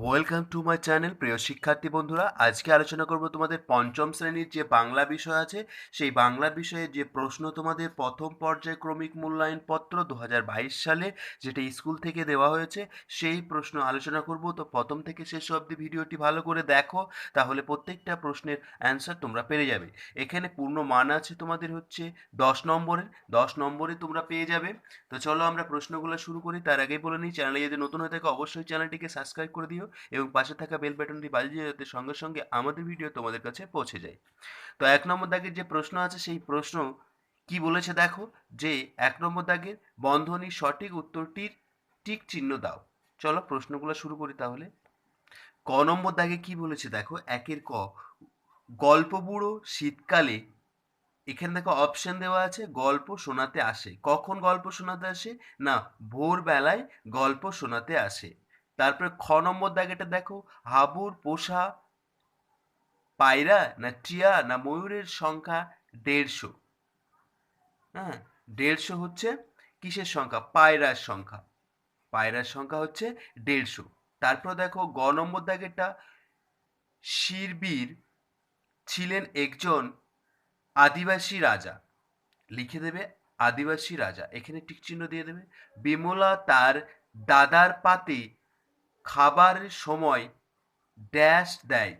Welcome to my channel প্রিয় শিক্ষার্থী বন্ধুরা। আজকে আলোচনা করব তোমাদের পঞ্চম শ্রেণীর যে বাংলা বিষয় আছে সেই বাংলা বিষয়ে যে প্রশ্ন তোমাদের প্রথম পর্যায়ক্রমিক মূল্যায়ন পত্র 2022 সালে যেটা স্কুল থেকে দেওয়া হয়েছে সেই প্রশ্ন আলোচনা করব। তো প্রথম থেকে শেষ অবধি ভিডিওটি ভালো করে দেখো, তাহলে প্রত্যেকটা প্রশ্নের অ্যান্সার তোমরা পেয়ে যাবে। এখানে পূর্ণ মান আছে তোমাদের হচ্ছে 10 নম্বরে তোমরা পেয়ে যাবে। তো চলো আমরা প্রশ্নগুলো শুরু করি। তার আগেই বলে নিই, চ্যানেলে যদি নতুন হয়ে থাকে অবশ্যই চ্যানেলটিকে সাবস্ক্রাইব করে দিও এবং পাশে থাকা বেল বাটনটি বাজিয়ে যাতে সঙ্গে সঙ্গে আমাদের ভিডিও তোমাদের কাছে পৌঁছে যায়। তো 1 নম্বর দাগের যে প্রশ্ন আছে সেই প্রশ্ন কি বলেছে দেখো, যে 1 নম্বর দাগের বন্ধনীর সঠিক উত্তরটির টিক চিহ্ন দাও। চলো প্রশ্নগুলো শুরু করি তাহলে। ক নম্বর দাগে কি বলেছে দেখো, 1-এর ক, গল্প বুড়ো শীতকালে, এখানে দেখো অপশন দেওয়া আছে গল্প শোনাতে আসে। কখন গল্প শোনাতে আসে? না, ভোরবেলায় গল্প শোনাতে আসে। তারপরে খ নম্বর দাগেটা দেখো, হাবুর পোষা পায়রা না টিয়া না ময়ূরের সংখ্যা 150। হ্যাঁ, 150 হচ্ছে কিসের সংখ্যা? পায়রার সংখ্যা। পায়রার সংখ্যা হচ্ছে 150। তারপর দেখো গ নম্বর দাগেরটা, শিরবীর ছিলেন একজন আদিবাসী রাজা। লিখে দেবে আদিবাসী রাজা, এখানে টিক চিহ্ন দিয়ে দেবে। বিমলা তার দাদার পাতে খাবারের সময় ড্যাশ দেয়,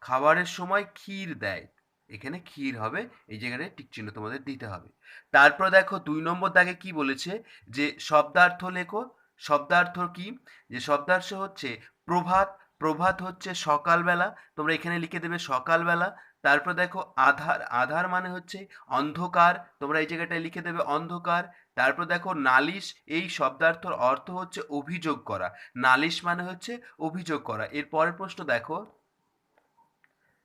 খাবারের সময় ক্ষীর দেয়, এখানে ক্ষীর হবে, এই জায়গাটায় টিক চিহ্ন তোমাদের দিতে হবে। তারপর দেখো 2 নম্বর দাগে কি বলেছে, যে শব্দার্থ লেখো। শব্দার্থ কি? যে শব্দার্থ হচ্ছে প্রভাত। প্রভাত হচ্ছে সকালবেলা, তোমরা এখানে লিখে দেবে সকালবেলা। তারপর দেখো আধার। আধার মানে হচ্ছে অন্ধকার, তোমরা এই জায়গাটায় লিখে দেবে অন্ধকার। তারপর দেখো নালিশ, এই শব্দার্থর অর্থ হচ্ছে অভিযোগ করা। নালিশ মানে হচ্ছে অভিযোগ করা। এর পরের প্রশ্ন দেখো।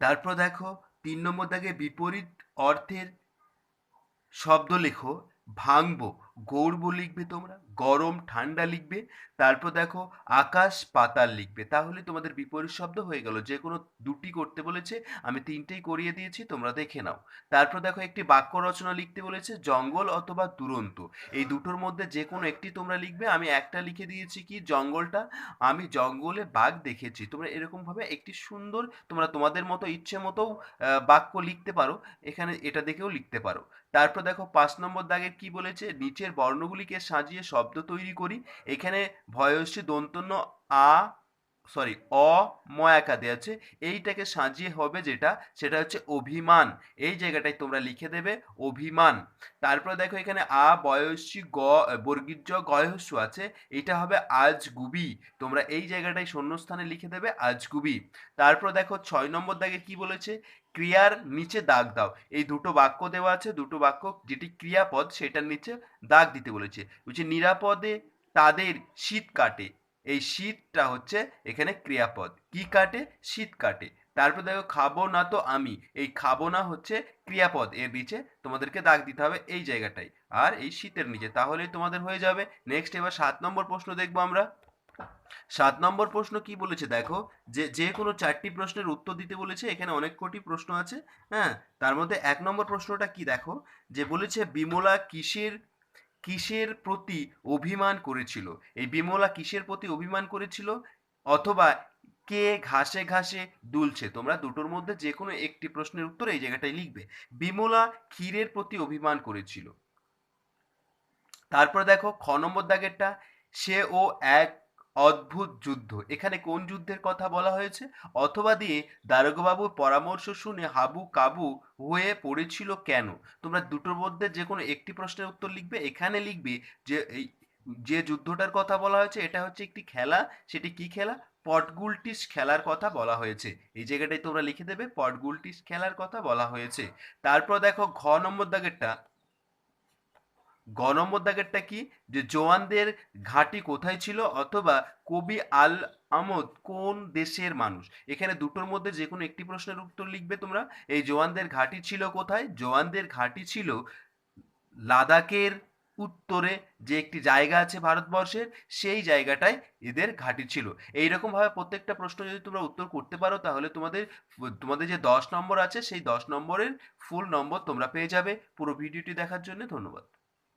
তারপর দেখো 3 নম্বর দাগে বিপরীত অর্থের শব্দ লেখো। ভাঙবো, গৌড়বো লিখবে তোমরা, গরম ঠান্ডা লিখবে। তারপর দেখো আকাশ পাতাল লিখবে। তাহলে তোমাদের বিপরীত শব্দ হয়ে গেল। যে কোনো দুটি করতে বলেছে, আমি তিনটেই করিয়ে দিয়েছি, তোমরা দেখে নাও। তারপর দেখো একটি বাক্য রচনা লিখতে বলেছে, জঙ্গল অথবা দুরন্ত, এই দুটোর মধ্যে যে কোনো একটি তোমরা লিখবে। আমি একটা লিখে দিয়েছি কি, জঙ্গলটা। আমি জঙ্গলে বাঘ দেখেছি। তোমরা এরকমভাবে একটি সুন্দর, তোমরা তোমাদের মতো ইচ্ছে মতো বাক্য লিখতে পারো। এখানে এটা দেখেও লিখতে পারো। তারপর দেখো 5 নম্বর দাগে কি বলেছে, নিচের বর্ণগুলিকে সাজিয়ে শব্দ তৈরি করি। এখানে ভয়সী দন্তন্য আ সরি অ ময়াকা দেওয়া আছে, এইটাকে সাজিয়ে হবে যেটা, সেটা হচ্ছে অভিমান। এই জায়গাটায় তোমরা লিখে দেবে অভিমান। তারপর দেখো এখানে আ বয়সী গ বর্গীর জ গয়স্য আছে, এটা হবে আজগুবি। তোমরা এই জায়গাটায় শূন্যস্থানে লিখে দেবে আজগুবি। তারপর দেখো 6 নম্বর দাগে কি বলেছে, ক্রিয়ার নিচে দাগ দাও। এই দুটো বাক্য দেওয়া আছে, দুটো বাক্য যেটি ক্রিয়াপদ সেটার নিচে দাগ দিতে বলেছে। বলছে নিরাপদে তাদের শীত কাটে, এই শীতটা হচ্ছে এখানে ক্রিয়াপদ। কি কাটে? শীত কাটে। তারপর দেখো খাবো না তো আমি, এই খাবো না হচ্ছে ক্রিয়াপদ, এর নিচে তোমাদেরকে দাগ দিতে হবে এই জায়গাটায়, আর এই শীতের নিচে, তাহলেই তোমাদের হয়ে যাবে। নেক্সট এবার 7 নম্বর প্রশ্ন দেখবো আমরা। 7 নম্বর প্রশ্ন কি বলেছে দেখো, যে যে কোনো 4টি প্রশ্নের উত্তর দিতে বলেছে। এখানে অনেক কোটি প্রশ্ন আছে। হ্যাঁ, তার মধ্যে 1 নম্বর প্রশ্নটা কি দেখো, যে বলেছে বিমলা কিসের কিসের প্রতি অভিমান করেছিল। এই বিমলা কিসের প্রতি অভিমান করেছিল, অথবা কে ঘাসে ঘাসে দুলছে। তোমরা দুটোর মধ্যে যে কোনো একটি প্রশ্নের উত্তর এই জায়গাটায় লিখবে। বিমলা ক্ষীরের প্রতি অভিমান করেছিল। তারপর দেখো 9 নম্বর দাগেরটা, সে ও এক অদ্ভুত যুদ্ধ, এখানে কোন যুদ্ধের কথা বলা হয়েছে? অথবা দিয়ে দারোগাবাবুর পরামর্শ শুনে হাবু কাবু হয়ে পড়েছিল কেন। তোমরা দুটোর মধ্যে যে কোনো একটি প্রশ্নের উত্তর লিখবে। এখানে লিখবে যে এই যে যুদ্ধটার কথা বলা হয়েছে এটা হচ্ছে একটি খেলা। সেটি কি খেলা? পটগুলটিস খেলার কথা বলা হয়েছে। এই জায়গাটায় তোমরা লিখে দেবে পটগুলটিস খেলার কথা বলা হয়েছে। তারপর দেখো ঘ নম্বর দাগেরটা, গ নম্বর দাগেরটা কি, যে জোয়ানদের ঘাঁটি কোথায় ছিল, অথবা কবি আল আমদ কোন দেশের মানুষ। এখানে দুটোর মধ্যে যে কোনো একটি প্রশ্নের উত্তর লিখবে তোমরা। এই জোয়ানদের ঘাঁটি ছিল কোথায়? জোয়ানদের ঘাঁটি ছিল লাদাখের উত্তরে যে একটি জায়গা আছে ভারতবর্ষের, সেই জায়গাটায় এদের ঘাঁটি ছিল। এইরকম ভাবে প্রত্যেকটা প্রশ্ন যদি তোমরা উত্তর করতে পারো, তাহলে তোমাদের তোমাদের যে 10 নম্বর আছে সেই 10 নম্বরের ফুল নম্বর তোমরা পেয়ে যাবে। পুরো ভিডিওটি দেখার জন্য ধন্যবাদ।